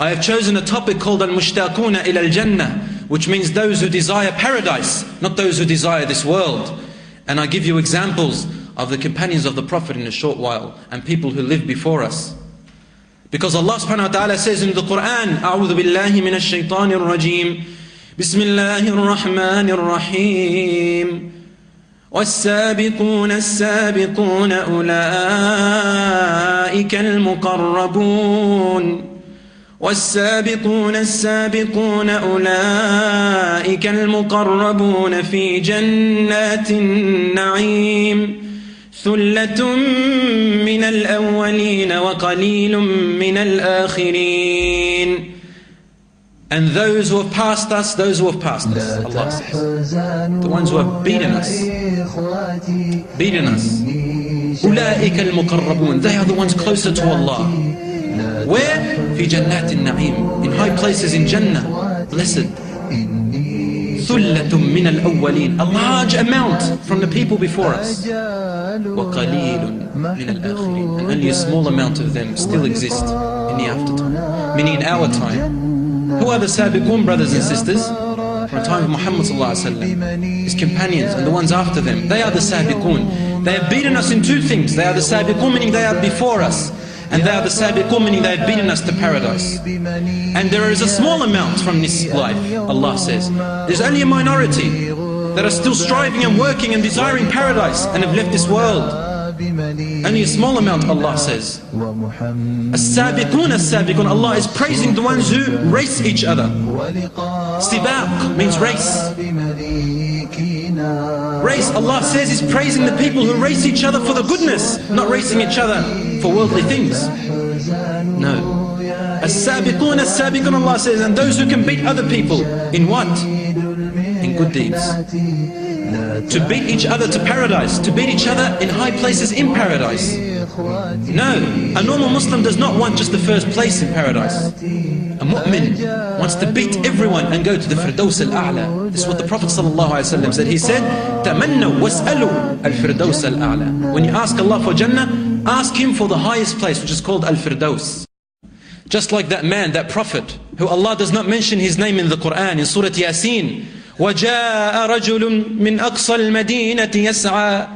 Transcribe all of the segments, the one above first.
I have chosen a topic called Al-Mushtaquna ila al-Jannah, which means those who desire paradise, not those who desire this world. And I give you examples of the companions of the Prophet in a short while, and people who lived before us. Because Allah subhanahu wa ta'ala says in the Quran, أعوذ بالله من الشيطان الرجيم بسم الله الرحمن الرحيم والسابقون السابقون أولئك المقربون والسابقون السابقون أولئك المقربون في جنات النعيم ثلة من الأولين وقليل من الآخرين. And those who have passed us, Allah says, the ones who have beaten us, أولئك المقربون, they are the ones closer to Allah. Where? في جنات النعيم, in high places in Jannah, blessed. ثلة من الأولين, a large amount from the people before us. وقليل من الآخرين, and only a small amount of them still exist in the aftertime, meaning in our time. Who are the Sabiqun, brothers and sisters? From the time of Muhammad sallallahu alaihi wasallam, his companions and the ones after them. They are the Sabiqun. They have beaten us in two things. They are the Sabiqun, meaning they are before us. And they are the Sabiqun, meaning they have beaten us to paradise. And there is a small amount from this life, Allah says. There's only a minority that are still striving and working and desiring paradise and have left this world. Only a small amount, Allah says. As-Sabiqun, As-Sabiqun, Allah is praising the ones who race each other. Sibaq means race. Race, Allah says, is praising the people who race each other for the goodness, not racing each other for worldly things. No. As-Sabiqun, As-Sabiqun, Allah says, and those who can beat other people in what? In good deeds. To beat each other to paradise, to beat each other in high places in paradise. No, a normal Muslim does not want just the first place in paradise. A mu'min wants to beat everyone and go to the Firdaus al-A'la. This is what the Prophet ﷺ said. He said, تَمَنَّوا وَاسْأَلُوا الْفِرْدَوْسَ الْأَعْلَى. When you ask Allah for Jannah, ask Him for the highest place, which is called Al-Firdaus. Just like that man, that prophet, who Allah does not mention his name in the Quran, in Surah Yasin. وَجَاءَ رَجُلٌ مِّنْ أَقْصَى الْمَدِينَةِ يَسْعَى.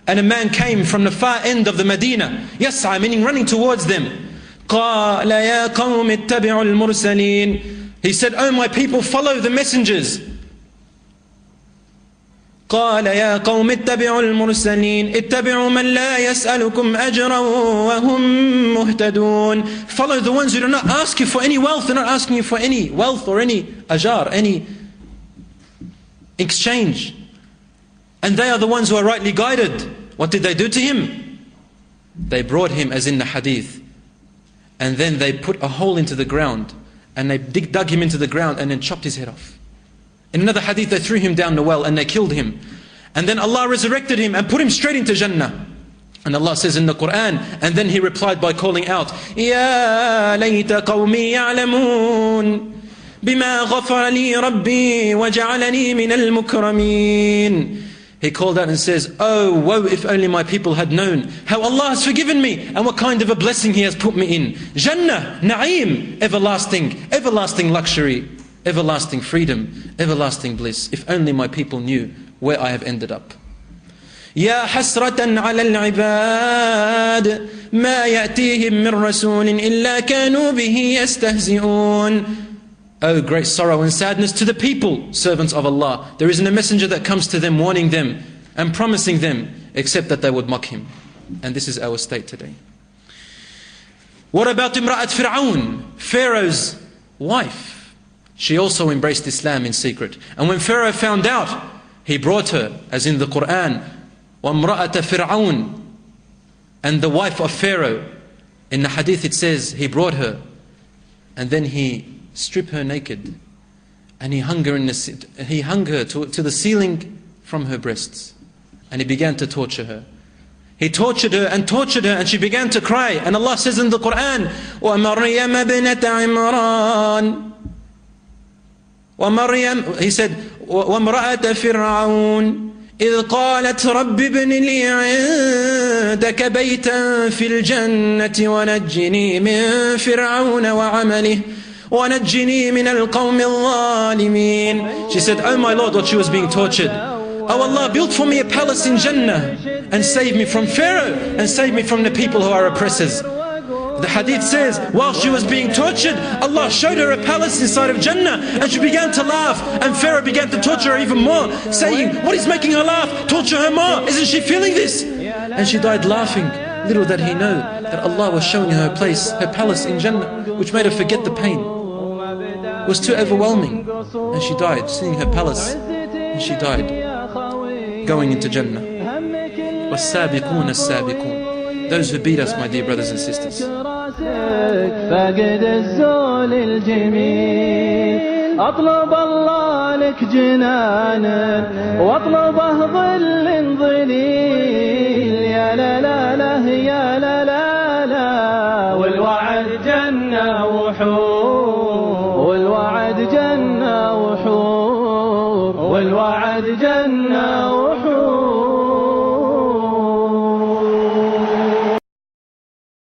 And a man came from the far end of the Medina, يَسْعَى, meaning running towards them. قَالَ يَا قَوْمِ اتَّبِعُوا الْمُرْسَلِينَ. He said, "Oh my people, follow the messengers." قَالَ يَا قَوْمِ اتَّبِعُوا الْمُرْسَلِينَ اتَّبِعُوا مَنْ لَا يَسْأَلُكُمْ أَجْرًا وَهُمْ مُهْتَدُونَ. Follow the ones who do not ask you for any wealth. They're not asking you for any wealth or any ajar, any exchange. And they are the ones who are rightly guided. What did they do to him? They brought him, as in the hadith, and then they put a hole into the ground, and they dug him into the ground and then chopped his head off. In another hadith, they threw him down the well and they killed him. And then Allah resurrected him and put him straight into Jannah. And Allah says in the Quran, and then he replied by calling out, يَا لَيْتَ قَوْمِي يَعْلَمُونَ بِمَا غَفَرَ لِي رَبِّي وَجَعَلَنِي مِنَ الْمُكْرَمِينَ. He called out and says, "Oh, woe if only my people had known how Allah has forgiven me and what kind of a blessing He has put me in. Jannah, Na'im, everlasting luxury, everlasting freedom, everlasting bliss. If only my people knew where I have ended up." يا حسرة على العباد ما يأتيهم من رسول إلا كانوا به يستهزئون. Oh, great sorrow and sadness to the people, servants of Allah. There isn't a messenger that comes to them warning them and promising them except that they would mock him. And this is our state today. What about Imra'at Fir'aun, Pharaoh's wife? She also embraced Islam in secret. And when Pharaoh found out, he brought her, as in the Quran, وَامْرَأَةَ فِرْعَوْنَ, and the wife of Pharaoh. In the hadith it says he brought her and then he stripped her naked and he hung her, to the ceiling from her breasts, and he began to torture her. He tortured her and she began to cry. And Allah says in the Quran, وَمَرْيَمَ بِنَةَ عِمْرَانَ, He said, وَامْرَأَةَ فِرْعَوْنَ إذ قالت رب ابن لي عندك بيتا في الجنة ونجني من فرعون وعمله وَنَجِّنِي مِنَ الْقَوْمِ الظَّالِمِينَ. She said, oh my Lord, what she was being tortured. Oh Allah, build for me a palace in Jannah and save me from Pharaoh and save me from the people who are oppressors. The hadith says, while she was being tortured, Allah showed her a palace inside of Jannah, and she began to laugh, and Pharaoh began to torture her even more, saying, what is making her laugh? Torture her more. Isn't she feeling this? And she died laughing. Little did he know that Allah was showing her place, her palace in Jannah, which made her forget the pain. It was too overwhelming. And she died, seeing her palace, and she died, going into Jannah. وَالسَّابِقُونَ السَّابِقُونَ. Those who beat us, my dear brothers and sisters. فقد الزول الجميل أطلب الله لك جنانا واطلبه ظل ظليل يا لا لا لا يا لا لا لا والوعد جنة وحور والوعد جنة وحور والوعد جنة وحور